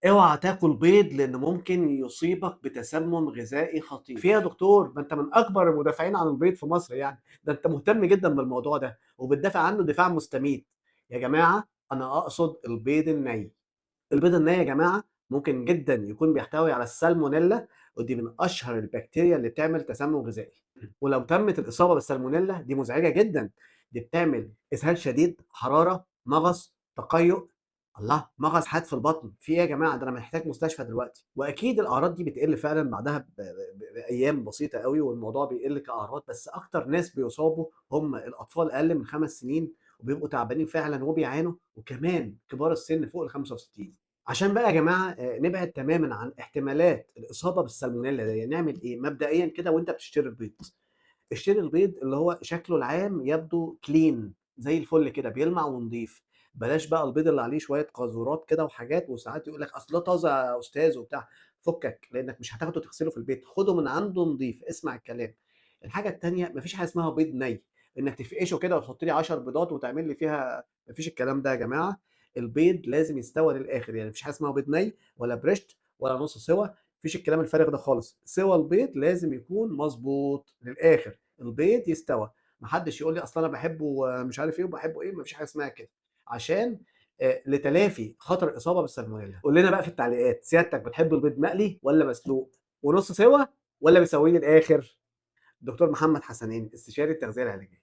اوعى تاكل بيض لان ممكن يصيبك بتسمم غذائي خطير. في إيه يا دكتور؟ ما انت من اكبر المدافعين عن البيض في مصر يعني، ده انت مهتم جدا بالموضوع ده وبتدافع عنه دفاع مستميت. يا جماعه انا اقصد البيض الني. البيض الني يا جماعه ممكن جدا يكون بيحتوي على السالمونيلا، ودي من اشهر البكتيريا اللي بتعمل تسمم غذائي. ولو تمت الاصابه بالسالمونيلا دي مزعجه جدا، دي بتعمل اسهال شديد، حراره، مغص، تقيؤ. الله، مغص حاد في البطن، في ايه يا جماعه؟ ده انا محتاج مستشفى دلوقتي. واكيد الاعراض دي بتقل فعلا بعدها بايام بسيطه قوي، والموضوع بيقل كاعراض. بس اكتر ناس بيصابوا هم الاطفال اقل من 5 سنين، وبيبقوا تعبانين فعلا وبيعانوا، وكمان كبار السن فوق ال 65. عشان بقى يا جماعه نبعد تماما عن احتمالات الاصابه بالسالمونيلا دي، نعمل ايه مبدئيا كده وانت بتشتري البيض؟ اشتري البيض اللي هو شكله العام يبدو كلين زي الفل كده، بيلمع ونضيف. بلاش بقى البيض اللي عليه شويه قاذورات كده وحاجات، وساعات يقول لك اصل ده طازه يا استاذ وبتاع. فكك، لانك مش هتاخده تغسله في البيت، خده من عنده نضيف. اسمع الكلام. الحاجه التانيه، مفيش حاجه اسمها بيض ني، انك تفقشه كده وتحط لي 10 بيضات وتعمل لي فيها. مفيش الكلام ده يا جماعه. البيض لازم يستوى للاخر، يعني مفيش حاجه اسمها بيض ني ولا بريشت ولا نص سوا. مفيش الكلام الفارغ ده خالص. سوى البيض لازم يكون مظبوط للاخر، البيض يستوى. ما حدش يقول لي اصل انا بحبه مش عارف ايه وبحبه ايه، مفيش حاجه اسمها كده. عشان لتلافي خطر الاصابه بالسالمونيلا. قول لنا بقى في التعليقات، سيادتك بتحب البيض مقلي ولا مسلوق ونص سوا ولا بيسويه للاخر؟ دكتور محمد حسنين، استشاري التغذيه العلاجيه.